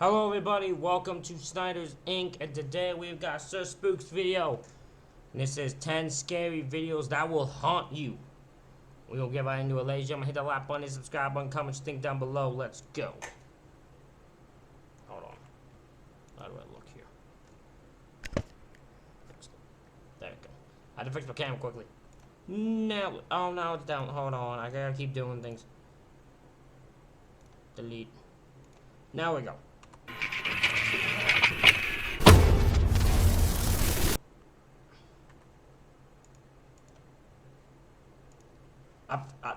Hello everybody, welcome to Snyder's Inc. And today we've got Sir Spooks video. And this is 10 scary videos that will haunt you. We're gonna get right into it, ladies and gentlemen. Hit the like button, subscribe button, comment your thing down below. Let's go. Hold on. How do I look here? There we go. I had to fix my camera quickly. No, oh no, it's down. Hold on, I gotta keep doing things. Delete. Now we go.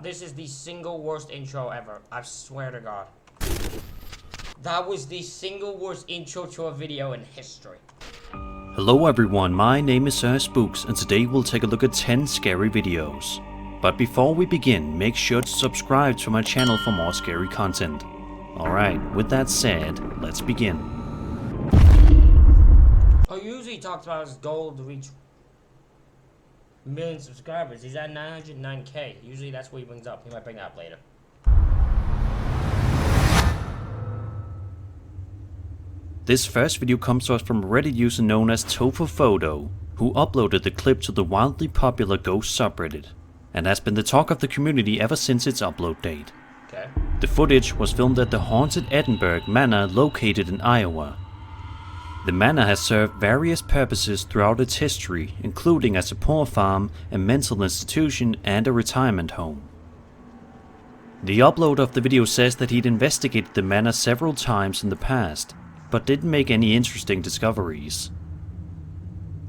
This is the single worst intro ever. I swear to God. That was the single worst intro to a video in history. Hello everyone, my name is Sir Spooks and today we'll take a look at 10 scary videos. But before we begin, make sure to subscribe to my channel for more scary content. Alright, with that said, let's begin. Oh, usually he talks about his goal to reach million subscribers. He's at 909k. Usually that's what he brings up. He might bring that up later. This first video comes to us from Reddit user known as TofuPhoto, who uploaded the clip to the wildly popular Ghost subreddit, and has been the talk of the community ever since its upload date. Okay. The footage was filmed at the haunted Edinburgh Manor located in Iowa. The manor has served various purposes throughout its history, including as a poor farm, a mental institution, and a retirement home. The upload of the video says that he'd investigated the manor several times in the past, but didn't make any interesting discoveries.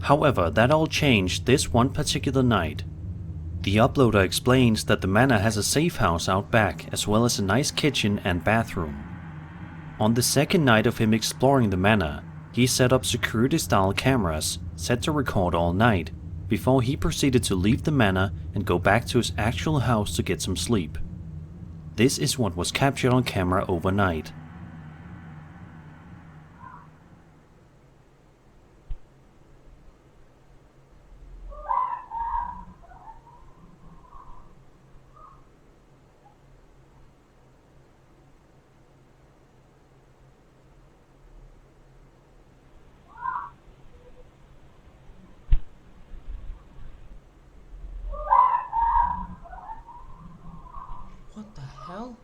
However, that all changed this one particular night. The uploader explains that the manor has a safe house out back, as well as a nice kitchen and bathroom. On the second night of him exploring the manor, he set up security-style cameras, set to record all night, before he proceeded to leave the manor and go back to his actual house to get some sleep. This is what was captured on camera overnight. What the hell?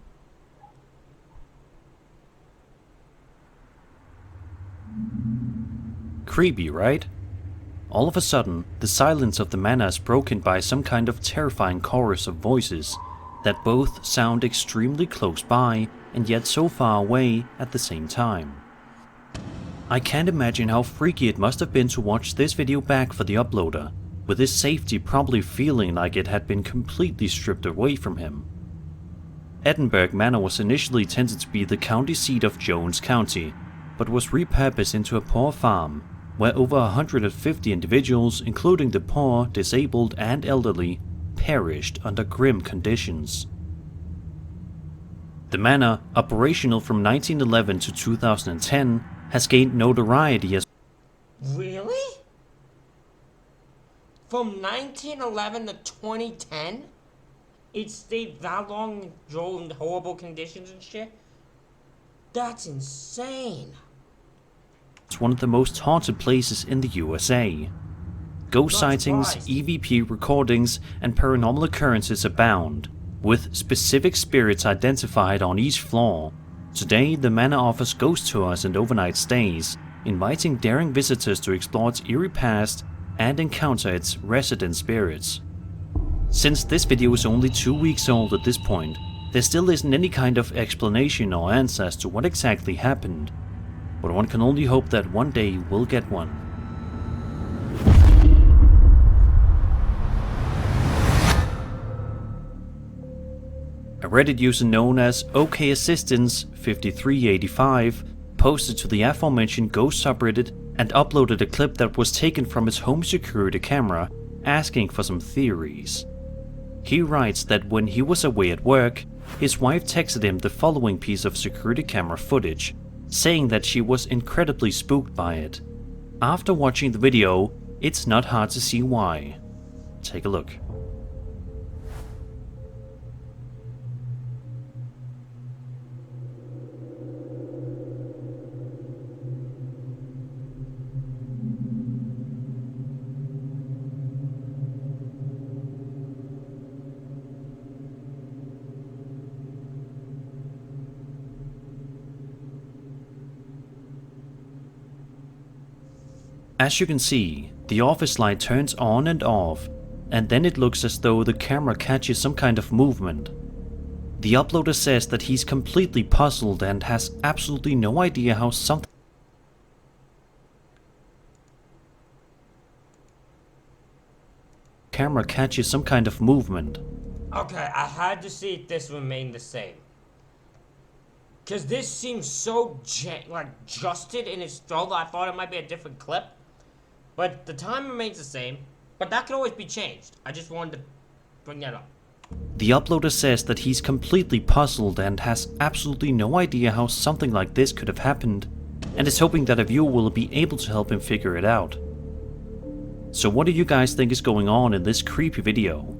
Creepy, right? All of a sudden, the silence of the manor is broken by some kind of terrifying chorus of voices that both sound extremely close by and yet so far away at the same time. I can't imagine how freaky it must have been to watch this video back for the uploader, with his safety probably feeling like it had been completely stripped away from him. Edinburgh Manor was initially intended to be the county seat of Jones County, but was repurposed into a poor farm, where over 150 individuals, including the poor, disabled and elderly, perished under grim conditions. The manor, operational from 1911 to 2010, has gained notoriety as Really? From 1911 to 2010? It stayed that long and drove in horrible conditions and shit? That's insane. It's one of the most haunted places in the USA. Ghost sightings, EVP recordings, and paranormal occurrences abound, with specific spirits identified on each floor. Today, the manor offers ghost tours and overnight stays, inviting daring visitors to explore its eerie past and encounter its resident spirits. Since this video is only 2 weeks old at this point, there still isn't any kind of explanation or answer as to what exactly happened, but one can only hope that one day we'll get one. A Reddit user known as OKAssistance5385 posted to the aforementioned Ghost subreddit and uploaded a clip that was taken from his home security camera, asking for some theories. He writes that when he was away at work, his wife texted him the following piece of security camera footage, saying that she was incredibly spooked by it. After watching the video, it's not hard to see why. Take a look. As you can see, the office light turns on and off, and then it looks as though the camera catches some kind of movement. The uploader says that he's completely puzzled and has absolutely no idea how something camera catches some kind of movement. Okay, I had to see if this remained the same. Cause this seems so adjusted in its throw that I thought it might be a different clip. But the time remains the same. But that could always be changed. I just wanted to bring that up. The uploader says that he's completely puzzled and has absolutely no idea how something like this could have happened, and is hoping that a viewer will be able to help him figure it out. So what do you guys think is going on in this creepy video?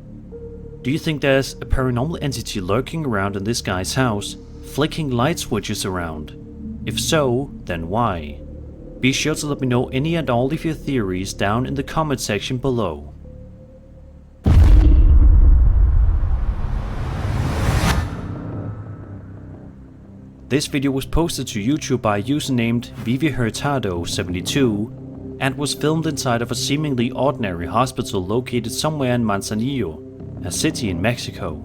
Do you think there's a paranormal entity lurking around in this guy's house, flicking light switches around? If so, then why? Be sure to let me know any and all of your theories down in the comment section below. This video was posted to YouTube by a user named ViviHurtado72 and was filmed inside of a seemingly ordinary hospital located somewhere in Manzanillo, a city in Mexico.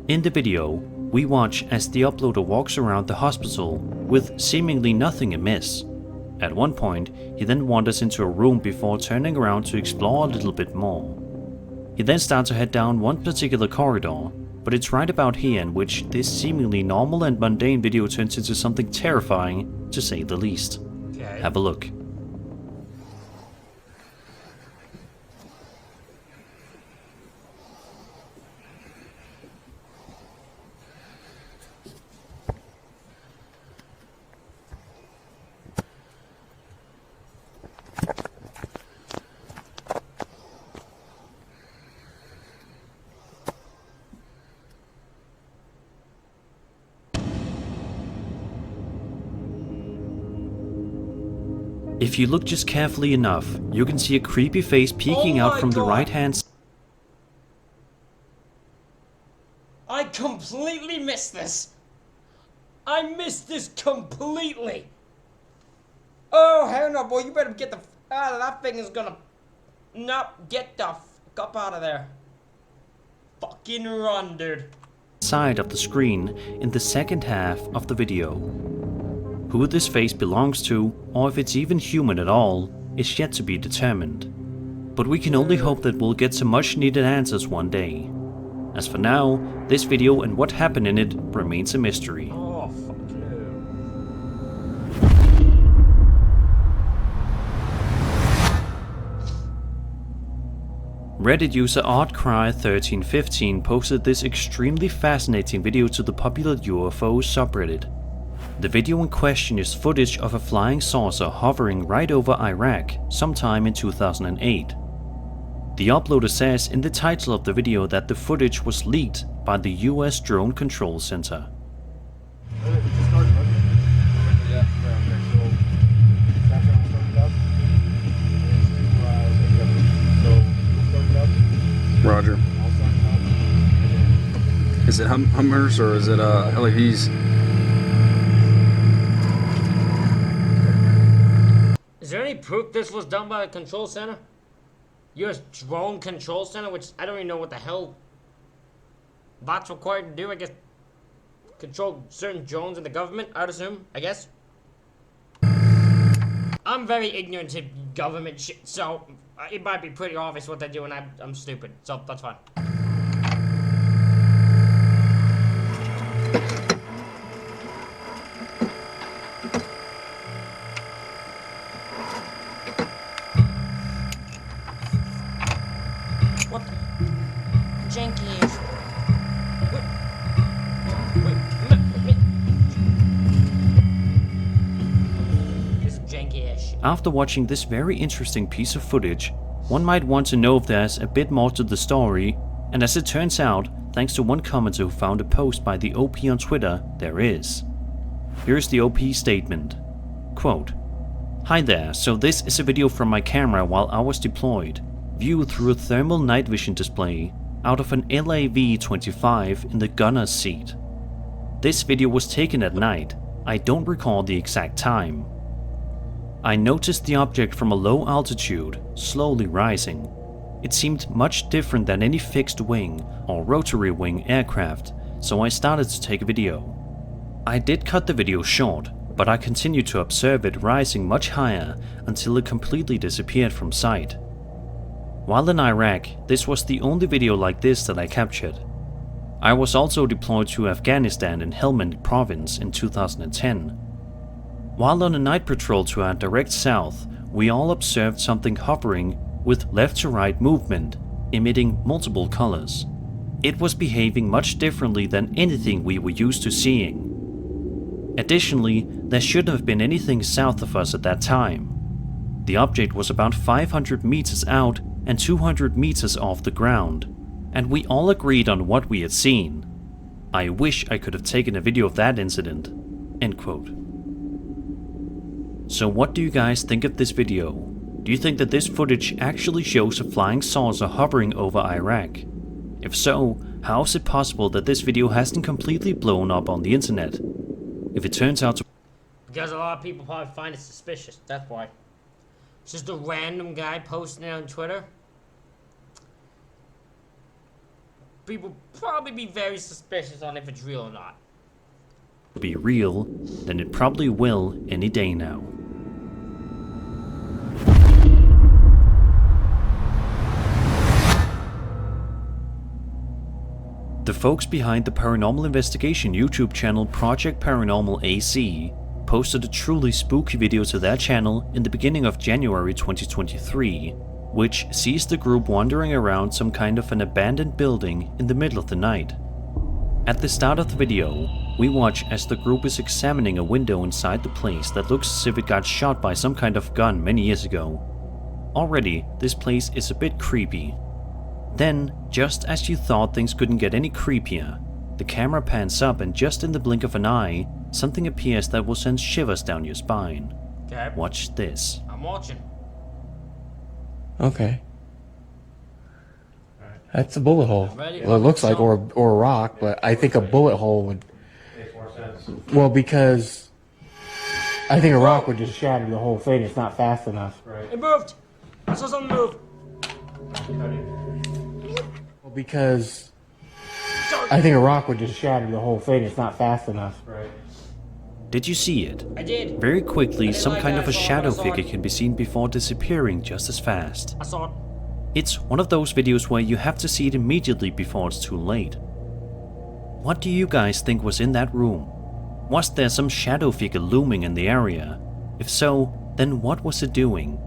In the video, we watch as the uploader walks around the hospital with seemingly nothing amiss. At one point, he then wanders into a room before turning around to explore a little bit more. He then starts to head down one particular corridor, but it's right about here in which this seemingly normal and mundane video turns into something terrifying, to say the least. Okay. Have a look. If you look just carefully enough, you can see a creepy face peeking out from the right hand side. I completely missed this. I missed this completely. Oh, hell no, boy. You better get the out of that thing is gonna... No, get the fuck up out of there. Fucking run, dude. Side of the screen in the second half of the video. Who this face belongs to, or if it's even human at all, is yet to be determined. But we can only hope that we'll get some much needed answers one day. As for now, this video and what happened in it remains a mystery. Oh, fuck you. Reddit user ArtCry1315 posted this extremely fascinating video to the popular UFO subreddit. The video in question is footage of a flying saucer hovering right over Iraq sometime in 2008. The uploader says in the title of the video that the footage was leaked by the US Drone Control Center. Roger. Is it Hummers or is it LAVs? Is there any proof this was done by the control center? US Drone Control Center, which I don't even know what the hell that's required to do. I guess control certain drones in the government, I'd assume, I guess. I'm very ignorant to government shit, so it might be pretty obvious what they do, and I'm stupid, so that's fine. What the? Janky is. This is janky ass shit. After watching this very interesting piece of footage, one might want to know if there's a bit more to the story, and as it turns out, thanks to one commenter who found a post by the OP on Twitter, there is. Here's the OP statement. Quote, "Hi there, so this is a video from my camera while I was deployed, viewed through a thermal night vision display out of an LAV-25 in the gunner's seat. This video was taken at night, I don't recall the exact time. I noticed the object from a low altitude, slowly rising. It seemed much different than any fixed wing or rotary wing aircraft, so I started to take a video. I did cut the video short, but I continued to observe it rising much higher until it completely disappeared from sight. While in Iraq, this was the only video like this that I captured. I was also deployed to Afghanistan in Helmand province in 2010. While on a night patrol to our direct south, we all observed something hovering with left to right movement, emitting multiple colors. It was behaving much differently than anything we were used to seeing. Additionally, there shouldn't have been anything south of us at that time. The object was about 500 meters out and 200 meters off the ground, and we all agreed on what we had seen. I wish I could have taken a video of that incident." End quote. So what do you guys think of this video? Do you think that this footage actually shows a flying saucer hovering over Iraq? If so, how is it possible that this video hasn't completely blown up on the internet? If it turns out to... Because a lot of people probably find it suspicious, that's why. It's just a random guy posting it on Twitter. People probably be very suspicious on if it's real or not. be real, then it probably will any day now. The folks behind the paranormal investigation YouTube channel Project Paranormal AC posted a truly spooky video to their channel in the beginning of January 2023, which sees the group wandering around some kind of an abandoned building in the middle of the night. At the start of the video, we watch as the group is examining a window inside the place that looks as if it got shot by some kind of gun many years ago. Already, this place is a bit creepy. Then, just as you thought things couldn't get any creepier, the camera pans up and just in the blink of an eye, something appears that will send shivers down your spine. Okay. Watch this. I'm watching. Okay. That's a bullet hole. Ready? Well, it looks like, or a rock, but I think a bullet hole would. Makes more sense. Well, because I think a rock would just shatter the whole thing. It's not fast enough. Right. It moved! I saw something move! Well, because I think a rock would just shatter the whole thing. It's not fast enough. Right. Did you see it? I did! Very quickly, some like kind that. of a I saw it, shadow I saw it. figure can be seen before disappearing just as fast. I saw it. It's one of those videos where you have to see it immediately before it's too late. What do you guys think was in that room? Was there some shadow figure looming in the area? If so, then what was it doing?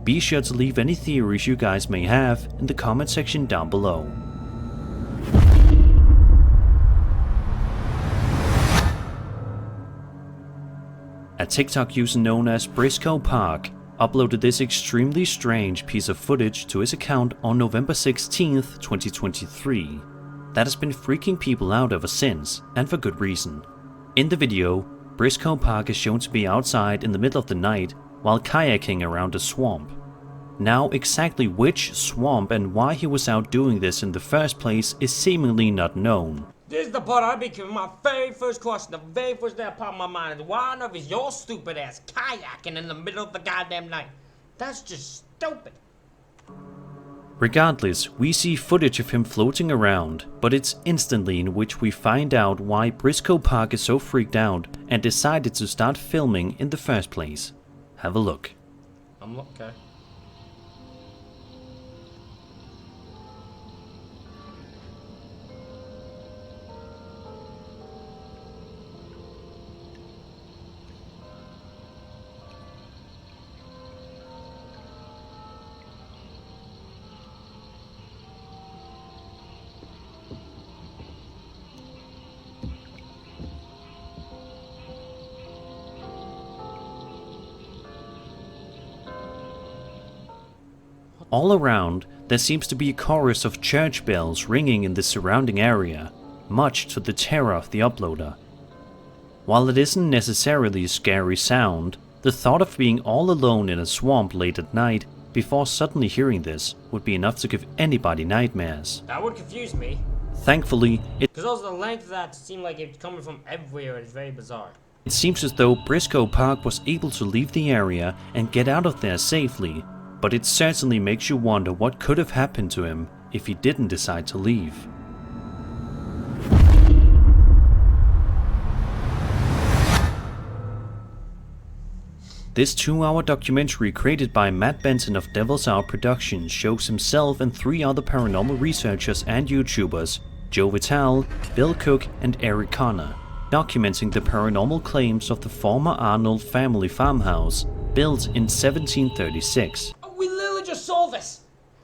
Be sure to leave any theories you guys may have in the comment section down below. A TikTok user known as Briscoe Park uploaded this extremely strange piece of footage to his account on November 16th, 2023. That has been freaking people out ever since, and for good reason. In the video, Briscoe Park is shown to be outside in the middle of the night while kayaking around a swamp. Now, exactly which swamp and why he was out doing this in the first place is seemingly not known. This is the part I became my very first question. The very first thing that popped in my mind is why on earth is your stupid ass kayaking in the middle of the goddamn night? That's just stupid. Regardless, we see footage of him floating around, but it's instantly in which we find out why Briscoe Park is so freaked out and decided to start filming in the first place. Have a look. I'm okay. All around, there seems to be a chorus of church bells ringing in the surrounding area, much to the terror of the uploader. While it isn't necessarily a scary sound, the thought of being all alone in a swamp late at night before suddenly hearing this would be enough to give anybody nightmares. That would confuse me. Thankfully, it Because also the length of that seemed like it's coming from everywhere. It's very bizarre. It seems as though Briscoe Park was able to leave the area and get out of there safely, but it certainly makes you wonder what could have happened to him if he didn't decide to leave. This 2-hour documentary created by Matt Benson of Devil's Hour Productions shows himself and 3 other paranormal researchers and YouTubers, Joe Vitale, Bill Cook and Eric Connor, documenting the paranormal claims of the former Arnold family farmhouse, built in 1736. We literally just saw this.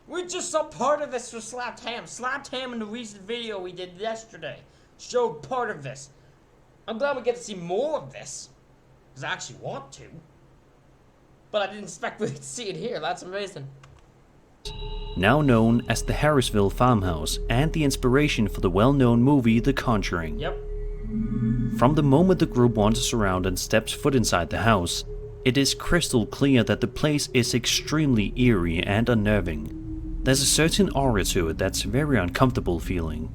We just saw part of this with Slapped Ham. Slapped Ham in the recent video we did yesterday showed part of this. I'm glad we get to see more of this, because I actually want to. But I didn't expect we'd see it here. That's amazing. Now known as the Harrisville Farmhouse and the inspiration for the well-known movie The Conjuring. Yep. From the moment the group wanders around and steps foot inside the house, it is crystal clear that the place is extremely eerie and unnerving. There's a certain aura to it that's very uncomfortable feeling.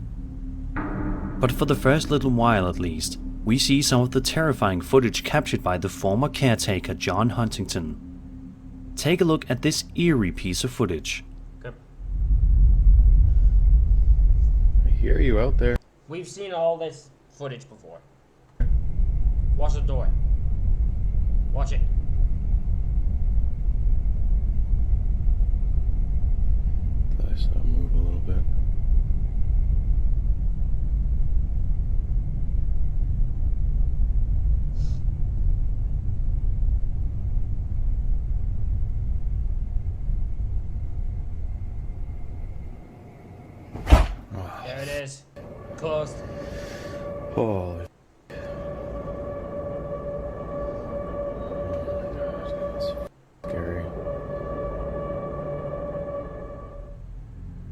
But for the first little while at least, we see some of the terrifying footage captured by the former caretaker John Huntington. Take a look at this eerie piece of footage. Good. I hear you out there. We've seen all this footage before. Watch the door. Watch it. I saw it move a little bit. There it is. Closed. Holy. Scary.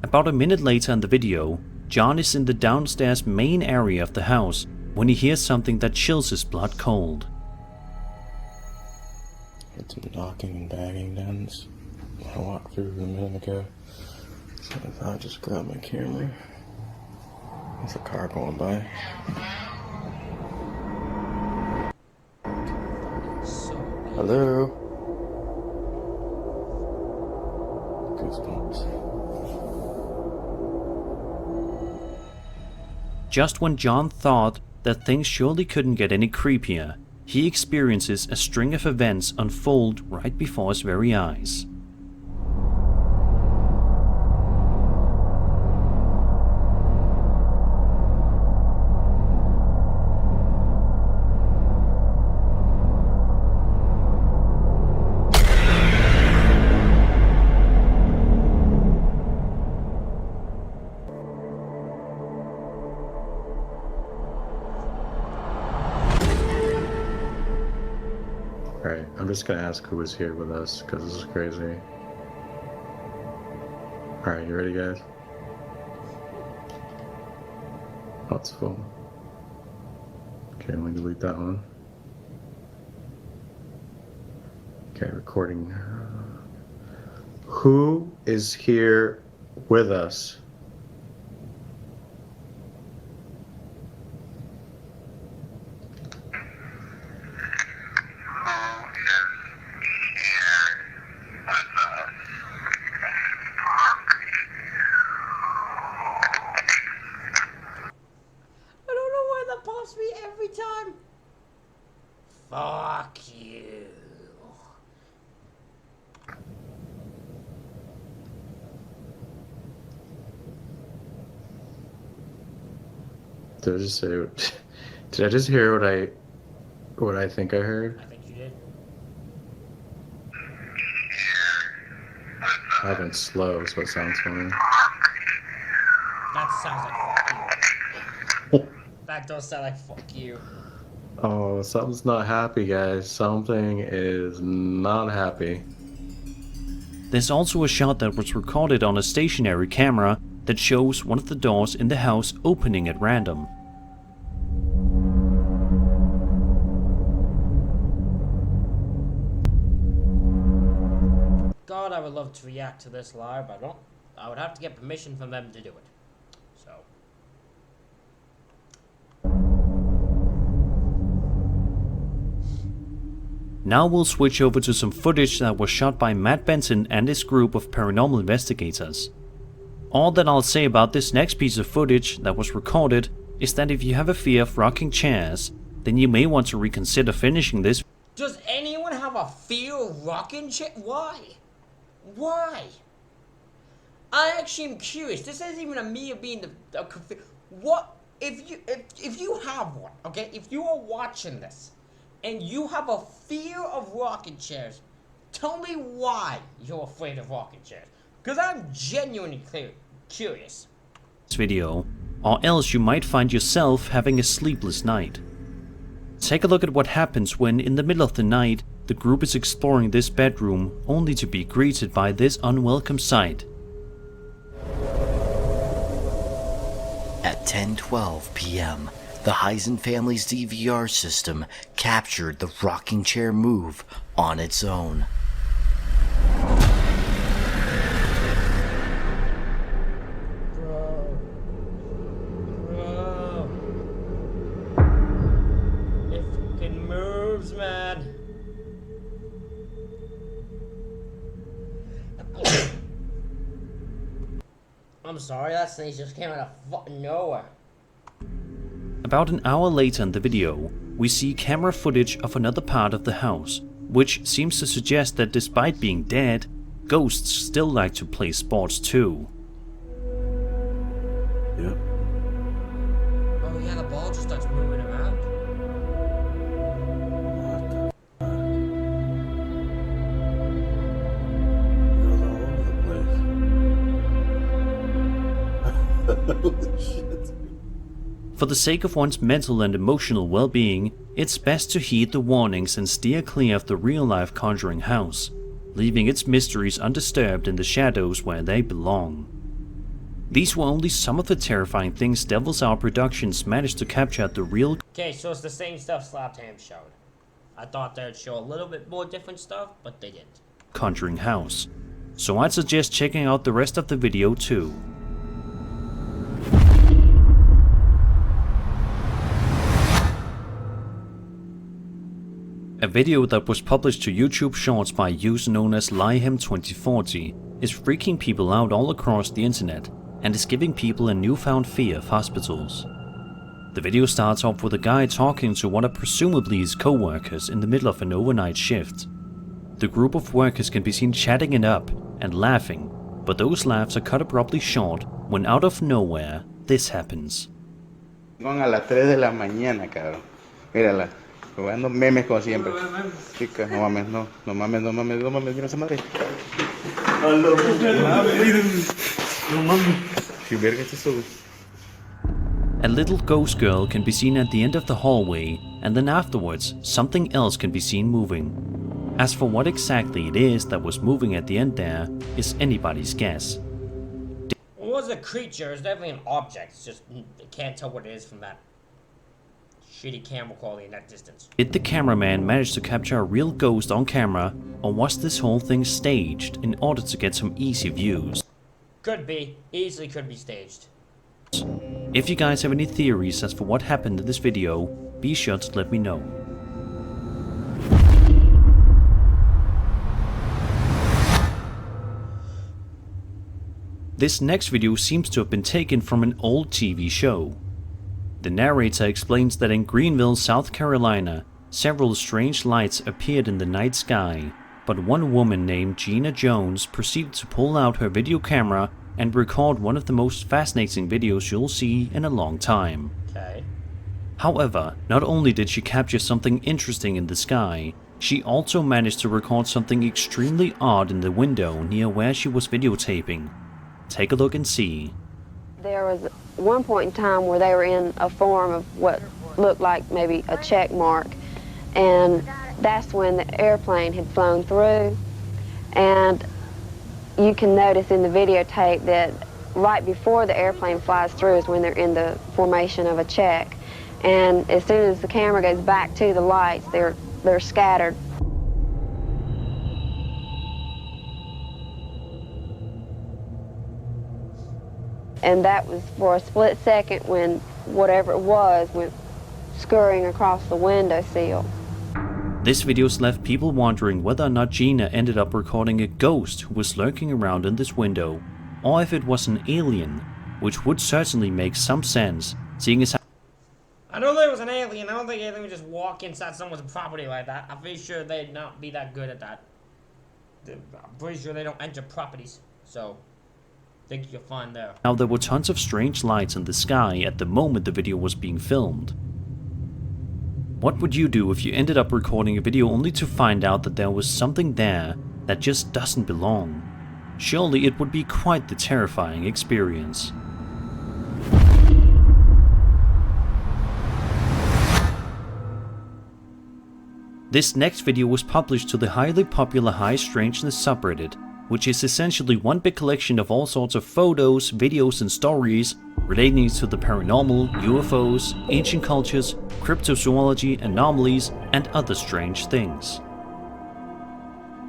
About a minute later in the video, John is in the downstairs main area of the house when he hears something that chills his blood cold. Heard some knocking and banging down this when I walked through a minute ago. So I thought I'd just grab my camera. There's a car going by. Hello? Goosebumps. Just when John thought that things surely couldn't get any creepier, he experiences a string of events unfold right before his very eyes. Alright, I'm just gonna ask who was here with us, because this is crazy. Alright, you ready, guys? Oh, it's full. Okay, let me delete that one. Okay, recording. Who is here with us? I don't know why that pops me every time. Fuck you. Did I just say? Did I just hear what I think I heard? I think you did. I went slow, so it sounds funny. That sounds like fuck you. That does sound like fuck you. Oh, something's not happy, guys. Something is not happy. There's also a shot that was recorded on a stationary camera that shows one of the doors in the house opening at random. God, I would love to react to this live, but I would have to get permission from them to do it. So. Now we'll switch over to some footage that was shot by Matt Benson and his group of paranormal investigators. All that I'll say about this next piece of footage that was recorded is that if you have a fear of rocking chairs, then you may want to reconsider finishing this. Does anyone have a fear of rocking chair? Why? Why? I actually am curious. This isn't even a me being what if you have one, okay? If you are watching this and you have a fear of rocking chairs, tell me why you're afraid of rocking chairs. Because I'm genuinely curious. Video, or else you might find yourself having a sleepless night. Take a look at what happens when, in the middle of the night, the group is exploring this bedroom only to be greeted by this unwelcome sight. At 10:12 p.m., the Heisen family's DVR system captured the rocking chair move on its own. Bro. It fucking moves, man. I'm sorry, that sneeze just came out of fucking nowhere. About an hour later in the video, we see camera footage of another part of the house, which seems to suggest that despite being dead, ghosts still like to play sports too. Yep. Oh yeah, the ball just starts moving around. It goes all over the place. Holy shit. For the sake of one's mental and emotional well-being, it's best to heed the warnings and steer clear of the real-life conjuring house, leaving its mysteries undisturbed in the shadows where they belong. These were only some of the terrifying things Devil's Hour Productions managed to capture at the real Okay, so it's the same stuff Slapped Ham showed. I thought they'd show a little bit more different stuff, but they didn't. conjuring house, so I'd suggest checking out the rest of the video too. A video that was published to YouTube Shorts by a user known as Lyhem2040 is freaking people out all across the internet and is giving people a newfound fear of hospitals. The video starts off with a guy talking to one of presumably his co-workers in the middle of an overnight shift. The group of workers can be seen chatting it up and laughing, but those laughs are cut abruptly short when out of nowhere this happens. A las 3 de la mañana, cabrón. Mírala, jugando memes como siempre. Chicas, no mames, no mames, mira esa madre. Si verga es eso, güey. A little ghost girl can be seen at the end of the hallway, and then afterwards, something else can be seen moving. As for what exactly it is that was moving at the end there, is anybody's guess. It was a creature, it's definitely an object. It's just, you can't tell what it is from that shitty camera quality in that distance. Did the cameraman manage to capture a real ghost on camera, or was this whole thing staged in order to get some easy views? Could be, easily could be staged. If you guys have any theories as for what happened in this video, be sure to let me know. This next video seems to have been taken from an old TV show. The narrator explains that in Greenville, South Carolina, several strange lights appeared in the night sky, but one woman named Gina Jones proceeded to pull out her video camera and record one of the most fascinating videos you'll see in a long time. Okay. However, not only did she capture something interesting in the sky, she also managed to record something extremely odd in the window near where she was videotaping. Take a look and see. There was one point in time where they were in a form of what looked like maybe a check mark, and that's when the airplane had flown through. And you can notice in the videotape that right before the airplane flies through is when they're in the formation of a check. And as soon as the camera goes back to the lights, they're scattered. And that was for a split second when whatever it was went scurrying across the windowsill. This video's left people wondering whether or not Gina ended up recording a ghost who was lurking around in this window, or if it was an alien, which would certainly make some sense, seeing as how I know there was an alien. I don't think alien would just walk inside someone's property like that. I'm pretty sure they'd not be that good at that. I'm pretty sure they don't enter properties, so I think you're fine there. now there were tons of strange lights in the sky at the moment the video was being filmed. What would you do if you ended up recording a video only to find out that there was something there that just doesn't belong? Surely it would be quite the terrifying experience. This next video was published to the highly popular High Strangeness subreddit, which is essentially one big collection of all sorts of photos, videos and stories relating to the paranormal, UFOs, ancient cultures, cryptozoology, anomalies and other strange things.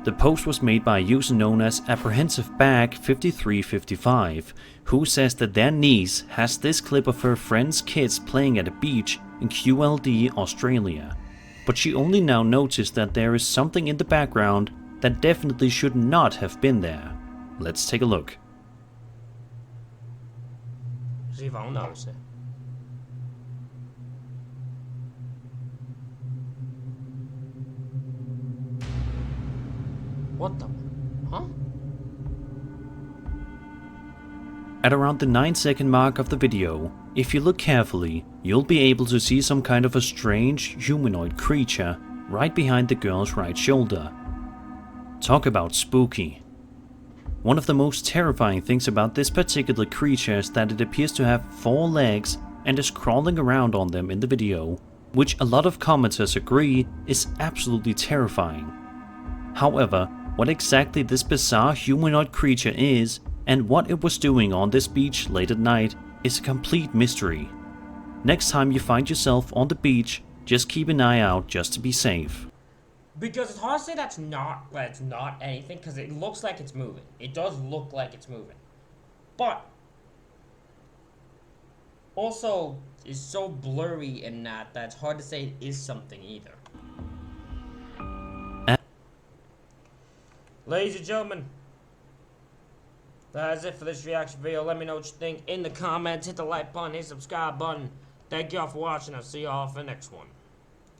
The post was made by a user known as ApprehensivBag5355, who says that their niece has this clip of her friend's kids playing at a beach in QLD, Australia. But she only now noticed that there is something in the background that definitely should not have been there. Let's take a look. See if I don't notice it. What the? Huh? At around the 9-second mark of the video, if you look carefully, you'll be able to see some kind of a strange humanoid creature right behind the girl's right shoulder. Talk about spooky. One of the most terrifying things about this particular creature is that it appears to have 4 legs and is crawling around on them in the video, which a lot of commenters agree is absolutely terrifying. However, what exactly this bizarre humanoid creature is and what it was doing on this beach late at night is a complete mystery. Next time you find yourself on the beach, just keep an eye out just to be safe. Because it's hard to say that's not anything, because it looks like it's moving. It does look like it's moving. But also is so blurry in that it's hard to say it is something either. Ladies and gentlemen, that is it for this reaction video. Let me know what you think in the comments. Hit the like button, hit the subscribe button. Thank y'all for watching. I'll see y'all for the next one.